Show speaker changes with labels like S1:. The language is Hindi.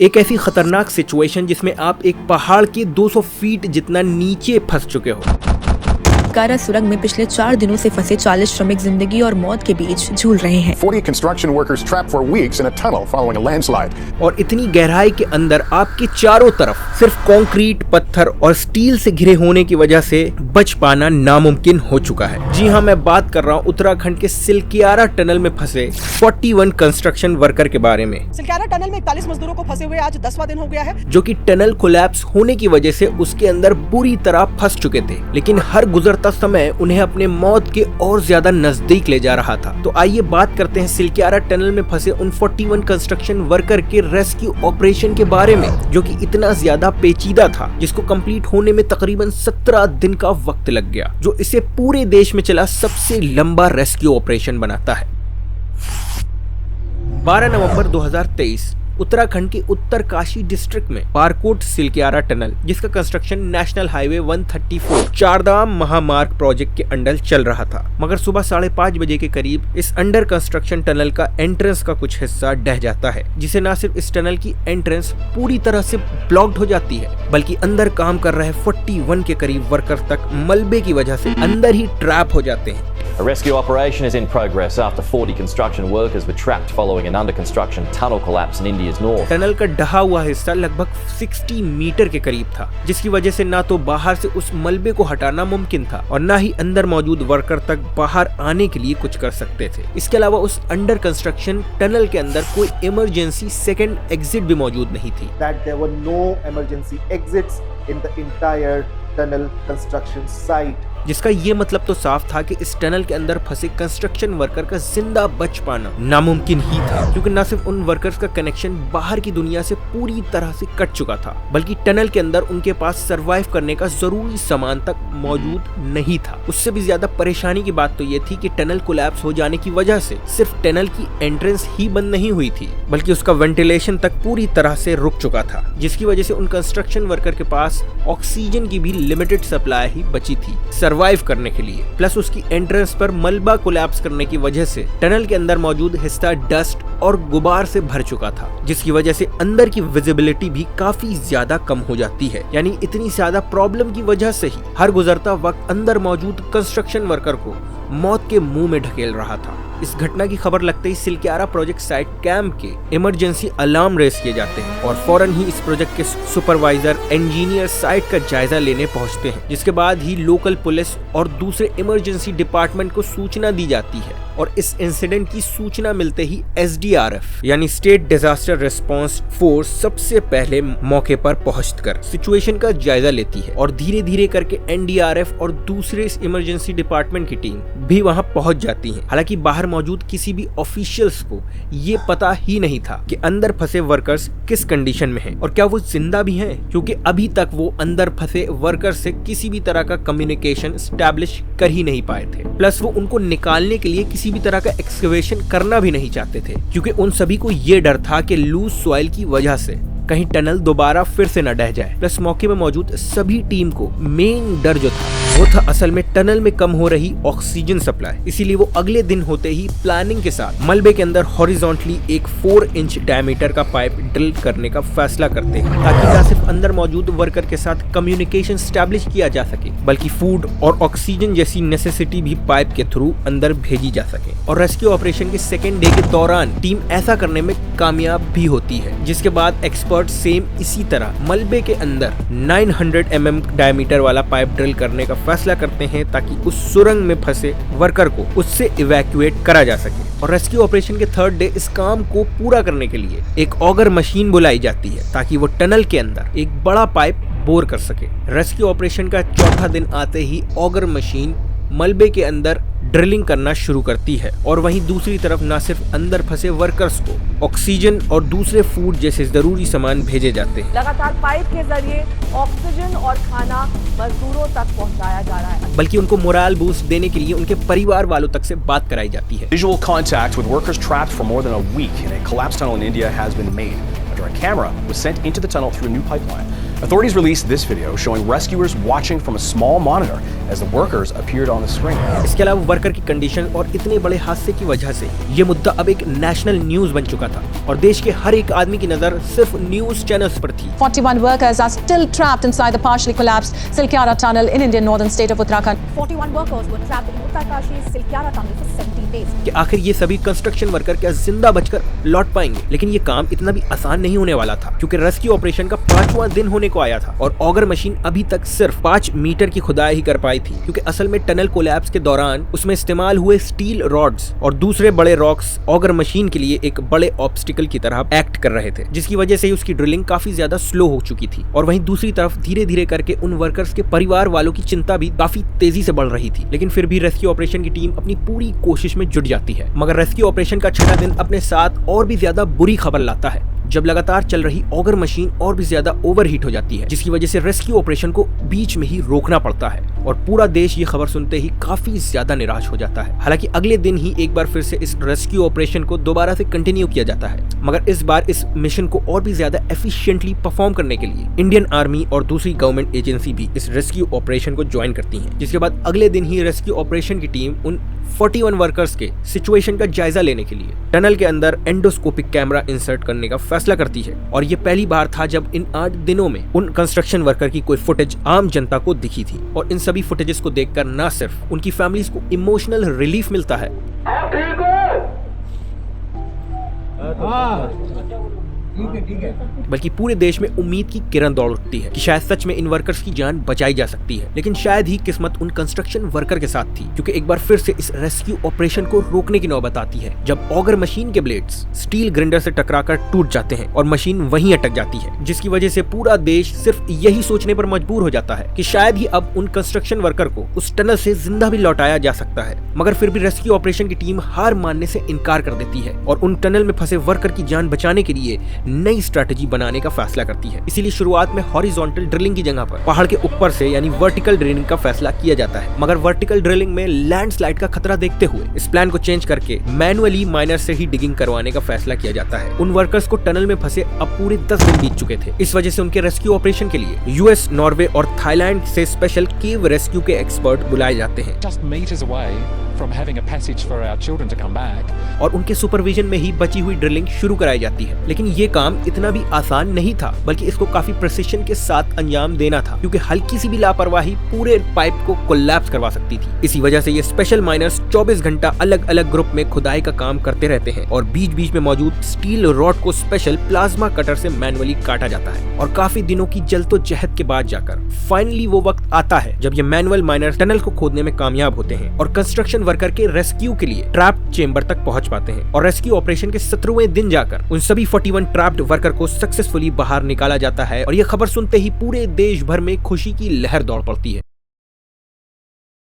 S1: एक ऐसी खतरनाक सिचुएशन जिसमें आप एक पहाड़ के 200 फीट जितना नीचे फंस चुके हो।
S2: कारा सुरंग में पिछले 4 दिनों से फंसे 40 श्रमिक जिंदगी और मौत के बीच झूल रहे हैं।
S3: 40 construction workers trapped for weeks in a tunnel following a landslide.
S1: और इतनी गहराई के अंदर आपके चारों तरफ सिर्फ कंक्रीट, पत्थर और स्टील से घिरे होने की वजह से बच पाना नामुमकिन हो चुका है। जी हाँ, मैं बात कर रहा हूँ उत्तराखंड के सिलकियारा टनल में फंसे 41 कंस्ट्रक्शन वर्कर के बारे में।
S4: सिलकियारा टनल में 41 मजदूरों को फंसे हुए आज 10वां दिन हो गया है,
S1: जो कि टनल कोलैप्स होने की वजह से उसके अंदर बुरी तरह फंस चुके थे, लेकिन हर गुजरता समय उन्हें अपने मौत के और ज्यादा नजदीक ले जा रहा था। तो आइए बात करते हैं सिलकियारा टनल में फंसे उन 41 कंस्ट्रक्शन वर्कर के रेस्क्यू ऑपरेशन के बारे में, जो कि इतना ज्यादा पेचीदा था, जिसको कंप्लीट होने में तकरीबन 17 दिन का वक्त लग गया, जो इसे पूरे देश में चला सबसे लंबा रेस्क्यू ऑपरेशन बनाता है। 12 नवंबर 2023 उत्तराखंड के उत्तरकाशी डिस्ट्रिक्ट में पारकोट सिलकियारा टनल, जिसका कंस्ट्रक्शन नेशनल हाईवे 134 चारधाम महामार्ग प्रोजेक्ट के अंडर चल रहा था, मगर सुबह 5:30 बजे के करीब इस अंडर कंस्ट्रक्शन टनल का एंट्रेंस का कुछ हिस्सा ढह जाता है, जिसे न सिर्फ इस टनल की एंट्रेंस पूरी तरह से ब्लॉक्ड हो जाती है, बल्कि अंदर काम कर रहे 41 के करीब वर्कर्स तक मलबे की वजह से अंदर ही ट्रैप हो जाते हैं।
S5: A rescue operation is in progress after 40 construction workers were trapped following an under construction tunnel collapse in India's north.
S1: Tunnel का ढहा हुआ हिस्सा लगभग 60 मीटर के करीब था, जिसकी वजह से ना तो बाहर से उस मलबे को हटाना मुमकिन था और ना ही अंदर मौजूद वर्कर तक बाहर आने के लिए कुछ कर सकते थे। इसके अलावा उस अंडर कंस्ट्रक्शन टनल के अंदर कोई इमरजेंसी सेकंड एग्जिट भी मौजूद नहीं थी।
S6: That there were no emergency exits in the entire tunnel construction site.
S1: जिसका ये मतलब तो साफ था कि इस टनल के अंदर फंसे कंस्ट्रक्शन वर्कर का जिंदा बच पाना नामुमकिन ही था, क्योंकि न सिर्फ उन वर्कर्स का कनेक्शन बाहर की दुनिया से पूरी तरह से कट चुका था, बल्कि टनल के अंदर उनके पास सरवाइव करने का जरूरी सामान तक मौजूद नहीं था। उससे भी ज्यादा परेशानी की बात तो ये थी कि टनल कोलैप्स हो जाने की वजह से सिर्फ टनल की एंट्रेंस ही बंद नहीं हुई थी, बल्कि उसका वेंटिलेशन तक पूरी तरह से रुक चुका था, जिसकी वजह से उन कंस्ट्रक्शन वर्कर के पास ऑक्सीजन की भी लिमिटेड सप्लाई ही बची थी सर्वाइव करने के लिए। प्लस उसकी एंट्रेंस पर मलबा कोलैप्स करने की वजह से टनल के अंदर मौजूद हिस्सा डस्ट और गुबार से भर चुका था, जिसकी वजह से अंदर की विजिबिलिटी भी काफी ज्यादा कम हो जाती है। यानी इतनी ज्यादा प्रॉब्लम की वजह से ही हर गुजरता वक्त अंदर मौजूद कंस्ट्रक्शन वर्कर को मौत के मुंह में ढकेल रहा था। इस घटना की खबर लगते ही सिलकियारा प्रोजेक्ट साइट कैंप के इमरजेंसी अलार्म रेस किए जाते हैं और फौरन ही इस प्रोजेक्ट के सुपरवाइजर इंजीनियर साइट का जायजा लेने पहुंचते हैं, जिसके बाद ही लोकल पुलिस और दूसरे इमरजेंसी डिपार्टमेंट को सूचना दी जाती है। और इस इंसिडेंट की सूचना मिलते ही SDRF यानी स्टेट डिजास्टर रिस्पांस फोर्स सबसे पहले मौके पर पहुंचकर सिचुएशन का जायजा लेती है और धीरे धीरे करके NDRF और दूसरे इमरजेंसी डिपार्टमेंट की टीम भी वहां पहुंच जाती है। हालांकि बाहर मौजूद किसी भी ऑफिशियल्स को ये पता ही नहीं था कि अंदर फंसे वर्कर्स किस कंडीशन में हैं और क्या वो जिंदा भी हैं, क्योंकि अभी तक वो अंदर फंसे वर्कर्स से किसी भी तरह का कम्युनिकेशन एस्टैब्लिश कर ही नहीं पाए थे। प्लस वो उनको निकालने के लिए किसी भी तरह का एक्सकवेशन करना भी नहीं चाहते थे, क्योंकि उन सभी को ये डर था कि लूज सॉइल की वजह से कहीं टनल दोबारा फिर से न ढह जाए। प्लस मौके में मौजूद सभी टीम को मेन डर जो था वो था असल में टनल में कम हो रही ऑक्सीजन सप्लाई। इसीलिए वो अगले दिन होते ही प्लानिंग के साथ मलबे के अंदर हॉरिजॉन्टली एक 4 इंच डायमीटर का पाइप ड्रिल करने का फैसला करते हैं, ताकि न सिर्फ अंदर मौजूद वर्कर के साथ कम्युनिकेशन स्टैब्लिश किया जा सके, बल्कि फूड और ऑक्सीजन जैसी नेसेसिटी भी पाइप के थ्रू अंदर भेजी जा सके। और रेस्क्यू ऑपरेशन के सेकेंड डे के दौरान टीम ऐसा करने में कामयाब भी होती है, जिसके बाद एक्सपर्ट सेम इसी तरह मलबे के अंदर 900 mm डायमीटर वाला पाइप ड्रिल करने का फैसला करते हैं, ताकि उस सुरंग में फंसे वर्कर को उससे इवैक्यूएट करा जा सके। और रेस्क्यू ऑपरेशन के थर्ड डे इस काम को पूरा करने के लिए एक ऑगर मशीन बुलाई जाती है, ताकि वो टनल के अंदर एक बड़ा पाइप बोर कर सके। रेस्क्यू ऑपरेशन का चौथा दिन आते ही ऑगर मशीन मलबे के अंदर ड्रिलिंग करना शुरू करती है, और वहीं दूसरी तरफ न सिर्फ अंदर फंसे वर्कर्स को ऑक्सीजन और दूसरे फूड जैसे जरूरी सामान भेजे जाते हैं।
S4: लगातार पाइप के जरिए ऑक्सीजन और खाना मजदूरों तक पहुंचाया जा रहा है,
S1: बल्कि उनको मोरल बूस्ट देने के लिए उनके परिवार वालों तक से बात कराई जाती है।
S3: Visual contact with workers trapped for more than a week in a collapsed tunnel in India has been made after a camera was sent into the tunnel through a new pipeline.
S7: Authorities released this video showing rescuers watching from a small monitor as the workers appeared on the screen.
S1: इसके अलावा वर्कर की कंडीशन और इतने बड़े हादसे की वजह से ये मुद्दा अब एक नेशनल न्यूज बन चुका था और देश के हर एक आदमी की नजर सिर्फ न्यूज चैनल्स पर थी।
S8: 41 workers are still trapped inside the partially collapsed Silkyara tunnel in Indian northern state of Uttarakhand.
S4: 41 workers were trapped in Uttarkashi Silkyara tunnel for 17 days.
S1: कि आखिर ये सभी कंस्ट्रक्शन वर्कर क्या जिंदा बचकर लौट पाएंगे? लेकिन ये काम इतना भी आसान नहीं होने वाला था क्योंकि रेस्क्यू ऑपरेशन का 5वां दिन होने को आया था और ऑगर मशीन अभी तक सिर्फ 5 मीटर की खुदाई ही कर पाई थी क्योंकि असल में टनल कोलैप्स के दौरान उसमें इस्तेमाल हुए स्टील रॉड्स और दूसरे बड़े रॉक्स ऑगर मशीन के लिए एक बड़े ऑब्स्टिकल की तरह एक्ट कर रहे थे, जिसकी वजह से उसकी ड्रिलिंग काफी ज्यादा स्लो हो चुकी थी। और वहीं दूसरी तरफ धीरे धीरे करके उन वर्कर्स के परिवार वालों की चिंता भी काफी तेजी से बढ़ रही थी। लेकिन फिर भी रेस्क्यू ऑपरेशन की टीम अपनी पूरी कोशिश में जुट जाती है। मगर रेस्क्यू ऑपरेशन का 6वां दिन अपने साथ और भी ज्यादा बुरी खबर लाता है जब लगातार चल रही ऑगर मशीन और भी ज्यादा ओवरहीट हो जाती है, जिसकी वजह से रेस्क्यू ऑपरेशन को बीच में ही रोकना पड़ता है और पूरा देश ये खबर सुनते ही काफी ज्यादा निराश हो जाता है। हालांकि अगले दिन ही एक बार फिर से इस रेस्क्यू ऑपरेशन को दोबारा से कंटिन्यू किया जाता है, मगर इस बार इस मिशन को और भी ज्यादा एफिशिएंटली परफॉर्म करने के लिए इंडियन आर्मी और दूसरी गवर्नमेंट एजेंसी भी इस रेस्क्यू ऑपरेशन को ज्वाइन करती है। जिसके बाद अगले दिन ही रेस्क्यू ऑपरेशन की टीम उन 41 वर्कर्स के सिचुएशन का जायजा लेने के लिए टनल के अंदर एंडोस्कोपिक कैमरा इंसर्ट करने का फैसला करती है और ये पहली बार था जब इन 8 दिनों में उन कंस्ट्रक्शन वर्कर की कोई फुटेज आम जनता को दिखी थी। और इन सभी फुटेजेस को देखकर न सिर्फ उनकी फैमिलीज को इमोशनल रिलीफ मिलता है बल्कि पूरे देश में उम्मीद की किरण दौड़ उठती है कि शायद सच में इन वर्कर्स की जान बचाई जा सकती है। लेकिन शायद ही किस्मत उन कंस्ट्रक्शन वर्कर के साथ थी क्योंकि एक बार फिर से इस रेस्क्यू ऑपरेशन को रोकने की नौबत आती है जब ऑगर मशीन के ब्लेड्स स्टील ग्राइंडर से टकराकर टूट जाते हैं और मशीन वहीं अटक जाती है, जिसकी वजह से पूरा देश सिर्फ यही सोचने पर मजबूर हो जाता है कि शायद ही अब उन कंस्ट्रक्शन वर्कर को उस टनल से जिंदा भी लौटाया जा सकता है। मगर फिर भी रेस्क्यू ऑपरेशन की टीम हार मानने से इनकार कर देती है और उन टनल में फंसे वर्कर की जान बचाने के लिए नई स्ट्रेटजी बनाने का फैसला करती है। इसीलिए शुरुआत में हॉरिजॉन्टल ड्रिलिंग की जगह पर पहाड़ के ऊपर से यानी वर्टिकल ड्रिलिंग का फैसला किया जाता है, मगर वर्टिकल ड्रिलिंग में लैंडस्लाइड का खतरा देखते हुए इस प्लान को चेंज करके मैनुअली माइनर से ही डिगिंग करवाने का फैसला किया जाता है। उन वर्कर्स को टनल में फंसे अब पूरे 10 दिन बीत चुके थे। इस वजह से उनके रेस्क्यू ऑपरेशन के लिए यूएस, नॉर्वे और थाईलैंड से स्पेशल केव रेस्क्यू के एक्सपर्ट बुलाए जाते हैं और उनके सुपरविजन में ही बची हुई ड्रिलिंग शुरू कराई जाती है। लेकिन ये काम इतना भी आसान नहीं था बल्कि इसको काफी प्रिसिशन के साथ अंजाम देना था क्योंकि हल्की सी भी लापरवाही पूरे पाइप को कोलैप्स करवा सकती थी। इसी वजह से ये स्पेशल माइनर्स 24 घंटा अलग अलग ग्रुप में खुदाई का काम करते रहते हैं और बीच बीच में मौजूद स्टील रॉड को स्पेशल प्लाज्मा कटर से मैनुअली काटा जाता है। और काफी दिनों की जल्दोजहद के बाद जाकर फाइनली वो वक्त आता है जब ये मैनुअल माइनर्स टनल को खोदने में कामयाब होते हैं और कंस्ट्रक्शन वर्कर के रेस्क्यू के लिए ट्रैप्ड चेंबर तक पहुंच पाते हैं। और रेस्क्यू ऑपरेशन के 17वें दिन जाकर उन सभी 41 ट्रैप्ड वर्कर को सक्सेसफुली बाहर निकाला जाता है और यह खबर सुनते ही पूरे देश भर में खुशी की लहर दौड़ पड़ती है।